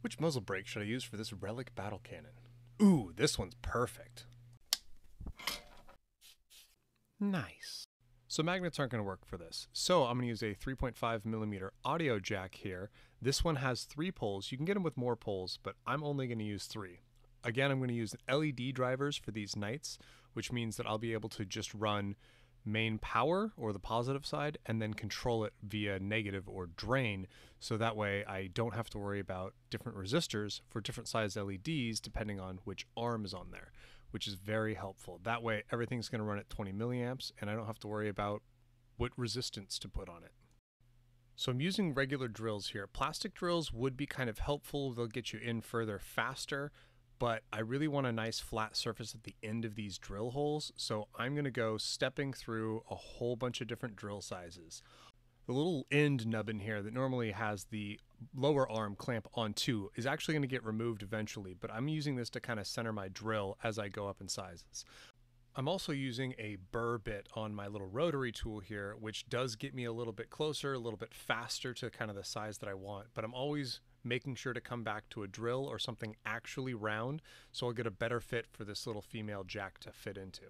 Which muzzle brake should I use for this relic battle cannon? Ooh, this one's perfect. Nice. So magnets aren't going to work for this. So I'm going to use a 3.5mm audio jack here. This one has 3 poles. You can get them with more poles, but I'm only going to use 3. Again, I'm going to use LED drivers for these nights, which means that I'll be able to just run main power, or the positive side, and then control it via negative or drain, so that way I don't have to worry about different resistors for different size LEDs depending on which arm is on there, which is very helpful. That way everything's going to run at 20 milliamps and I don't have to worry about what resistance to put on it. So I'm using regular drills here. Plastic drills would be kind of helpful. They'll get you in further faster, but I really want a nice flat surface at the end of these drill holes, so I'm going to go stepping through a whole bunch of different drill sizes. The little end nubbin here that normally has the lower arm clamp onto is actually going to get removed eventually, but I'm using this to kind of center my drill as I go up in sizes. I'm also using a burr bit on my little rotary tool here, which does get me a little bit closer, a little bit faster to kind of the size that I want, but I'm always making sure to come back to a drill or something actually round so I'll get a better fit for this little female jack to fit into.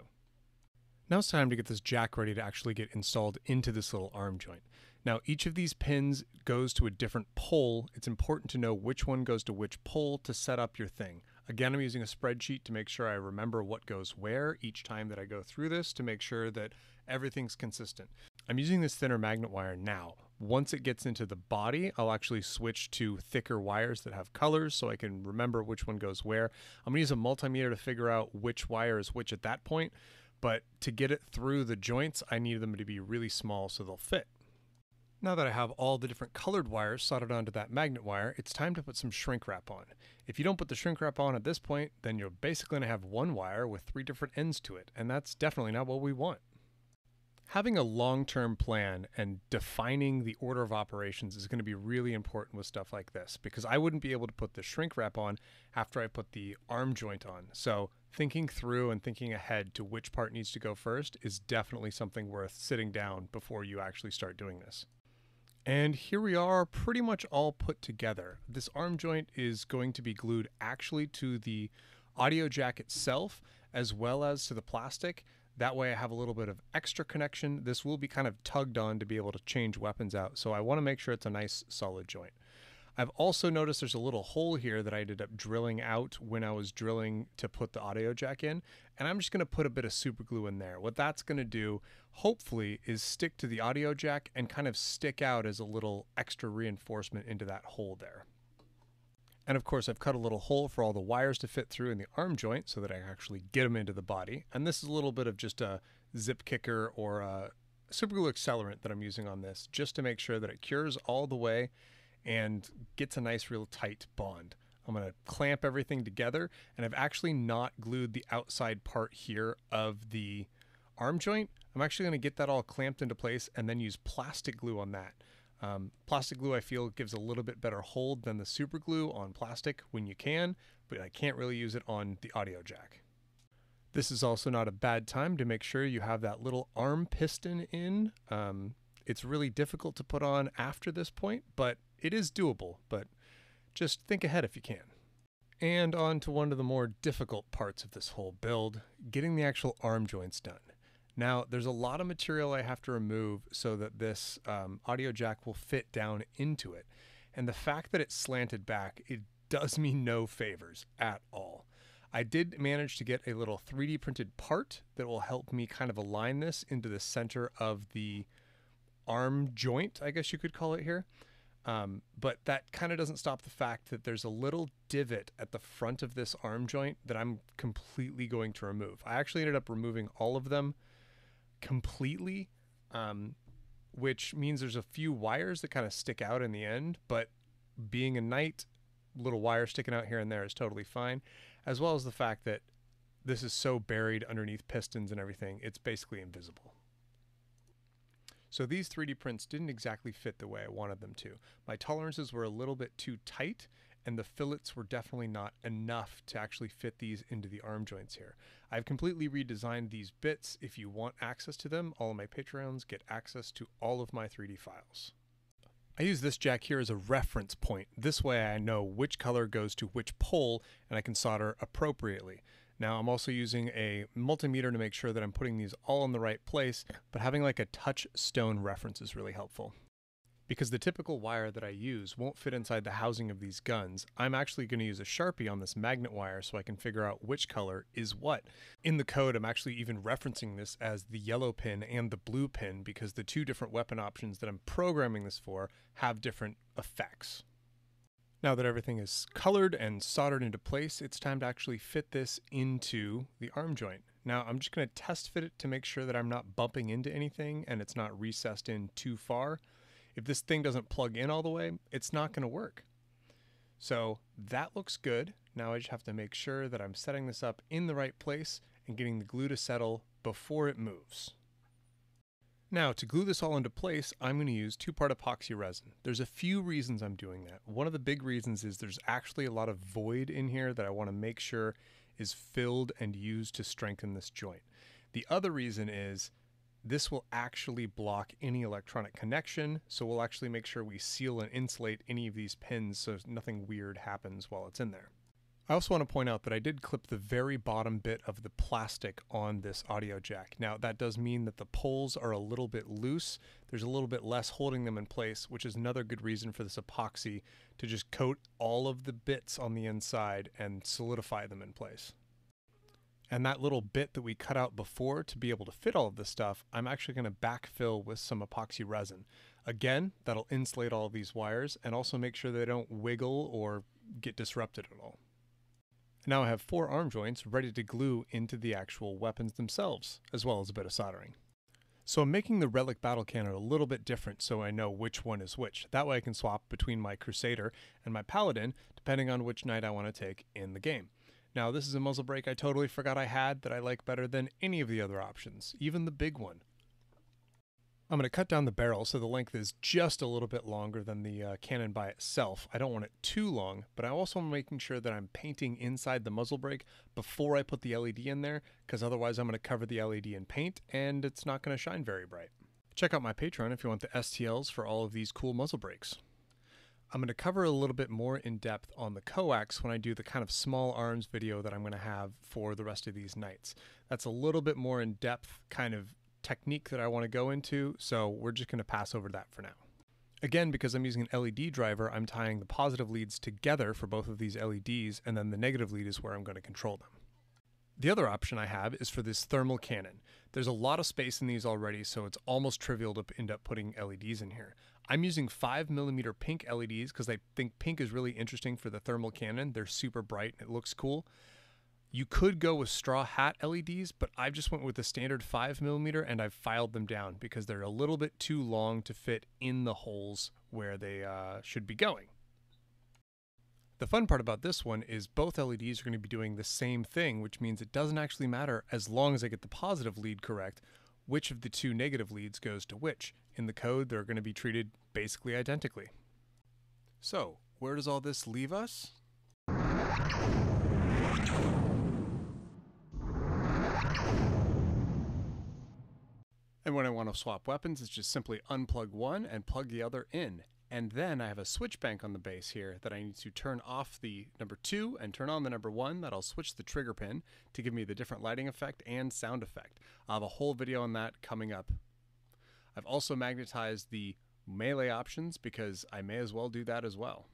Now it's time to get this jack ready to actually get installed into this little arm joint. Now each of these pins goes to a different pole. It's important to know which one goes to which pole to set up your thing. Again, I'm using a spreadsheet to make sure I remember what goes where each time that I go through this to make sure that everything's consistent. I'm using this thinner magnet wire now. Once it gets into the body, I'll actually switch to thicker wires that have colors so I can remember which one goes where. I'm going to use a multimeter to figure out which wire is which at that point, but to get it through the joints, I need them to be really small so they'll fit. Now that I have all the different colored wires soldered onto that magnet wire, it's time to put some shrink wrap on. If you don't put the shrink wrap on at this point, then you're basically going to have one wire with 3 different ends to it, and that's definitely not what we want. Having a long-term plan and defining the order of operations is going to be really important with stuff like this, because I wouldn't be able to put the shrink wrap on after I put the arm joint on. So thinking through and thinking ahead to which part needs to go first is definitely something worth sitting down before you actually start doing this. And here we are, pretty much all put together. This arm joint is going to be glued actually to the audio jack itself, as well as to the plastic. That way I have a little bit of extra connection. This will be kind of tugged on to be able to change weapons out, so I want to make sure it's a nice solid joint. I've also noticed there's a little hole here that I ended up drilling out when I was drilling to put the audio jack in, and I'm just going to put a bit of super glue in there. What that's going to do, hopefully, is stick to the audio jack and kind of stick out as a little extra reinforcement into that hole there. And of course, I've cut a little hole for all the wires to fit through in the arm joint so that I actually get them into the body. And this is a little bit of just a zip kicker or a super glue accelerant that I'm using on this, just to make sure that it cures all the way and gets a nice real tight bond. I'm going to clamp everything together, and I've actually not glued the outside part here of the arm joint. I'm actually going to get that all clamped into place and then use plastic glue on that. Plastic glue I feel gives a little bit better hold than the super glue on plastic when you can, but I can't really use it on the audio jack. This is also not a bad time to make sure you have that little arm piston in. It's really difficult to put on after this point, but it is doable, but just think ahead if you can. And on to one of the more difficult parts of this whole build, getting the actual arm joints done. Now, there's a lot of material I have to remove so that this audio jack will fit down into it. And the fact that it's slanted back, it does me no favors at all. I did manage to get a little 3D printed part that will help me kind of align this into the center of the arm joint, I guess you could call it here. But that kind of doesn't stop the fact that there's a little divot at the front of this arm joint that I'm completely going to remove. I actually ended up removing all of them completely, which means there's a few wires that kind of stick out in the end, but being a knight, little wire sticking out here and there is totally fine, as well as the fact that this is so buried underneath pistons and everything, it's basically invisible. So these 3D prints didn't exactly fit the way I wanted them to. My tolerances were a little bit too tight, and the fillets were definitely not enough to actually fit these into the arm joints here. I've completely redesigned these bits. If you want access to them, all of my Patreons get access to all of my 3D files. I use this jack here as a reference point. This way I know which color goes to which pole and I can solder appropriately. Now I'm also using a multimeter to make sure that I'm putting these all in the right place, but having like a touchstone reference is really helpful. Because the typical wire that I use won't fit inside the housing of these guns, I'm actually going to use a Sharpie on this magnet wire so I can figure out which color is what. In the code, I'm actually even referencing this as the yellow pin and the blue pin because the two different weapon options that I'm programming this for have different effects. Now that everything is colored and soldered into place, it's time to actually fit this into the arm joint. Now I'm just going to test fit it to make sure that I'm not bumping into anything and it's not recessed in too far. If this thing doesn't plug in all the way, it's not going to work. So that looks good. Now I just have to make sure that I'm setting this up in the right place and getting the glue to settle before it moves. Now to glue this all into place, I'm going to use 2-part epoxy resin. There's a few reasons I'm doing that. One of the big reasons is there's actually a lot of void in here that I want to make sure is filled and used to strengthen this joint. The other reason is this will actually block any electronic connection, so we'll actually make sure we seal and insulate any of these pins so nothing weird happens while it's in there. I also want to point out that I did clip the very bottom bit of the plastic on this audio jack. Now that does mean that the poles are a little bit loose. There's a little bit less holding them in place, which is another good reason for this epoxy to just coat all of the bits on the inside and solidify them in place. And that little bit that we cut out before to be able to fit all of this stuff, I'm actually going to backfill with some epoxy resin. Again, that'll insulate all of these wires and also make sure they don't wiggle or get disrupted at all. Now I have 4 arm joints ready to glue into the actual weapons themselves, as well as a bit of soldering. So I'm making the Relic Battle Cannon a little bit different so I know which one is which. That way I can swap between my Crusader and my Paladin, depending on which knight I want to take in the game. Now this is a muzzle brake I totally forgot I had that I like better than any of the other options, even the big one. I'm going to cut down the barrel so the length is just a little bit longer than the cannon by itself. I don't want it too long, but I also am making sure that I'm painting inside the muzzle brake before I put the LED in there, because otherwise I'm going to cover the LED in paint and it's not going to shine very bright. Check out my Patreon if you want the STLs for all of these cool muzzle brakes. I'm going to cover a little bit more in depth on the coax when I do the kind of small arms video that I'm going to have for the rest of these knights. That's a little bit more in depth kind of technique that I want to go into, so we're just going to pass over that for now. Again, because I'm using an LED driver, I'm tying the positive leads together for both of these LEDs, and then the negative lead is where I'm going to control them. The other option I have is for this thermal cannon. There's a lot of space in these already, so it's almost trivial to end up putting LEDs in here. I'm using 5mm pink LEDs because I think pink is really interesting for the thermal cannon. They're super bright and it looks cool. You could go with straw hat LEDs, but I just went with the standard 5mm and I've filed them down because they're a little bit too long to fit in the holes where they should be going. The fun part about this one is both LEDs are going to be doing the same thing, which means it doesn't actually matter as long as I get the positive lead correct, which of the 2 negative leads goes to which. In the code, they're going to be treated basically identically. So, where does all this leave us? And when I want to swap weapons, it's just simply unplug one and plug the other in. And then I have a switch bank on the base here that I need to turn off the number 2 and turn on the number 1. That'll switch the trigger pin to give me the different lighting effect and sound effect. I'll have a whole video on that coming up. I've also magnetized the melee options because I may as well do that as well.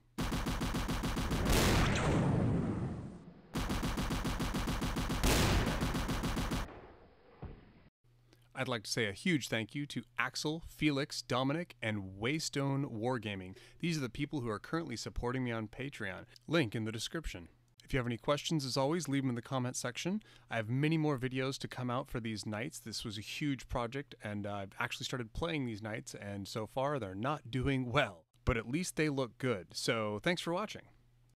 I'd like to say a huge thank you to Axel, Felix, Dominic, and Waystone Wargaming. These are the people who are currently supporting me on Patreon. Link in the description. If you have any questions, as always, leave them in the comment section. I have many more videos to come out for these knights. This was a huge project, and I've actually started playing these knights, and so far they're not doing well. But at least they look good. So thanks for watching.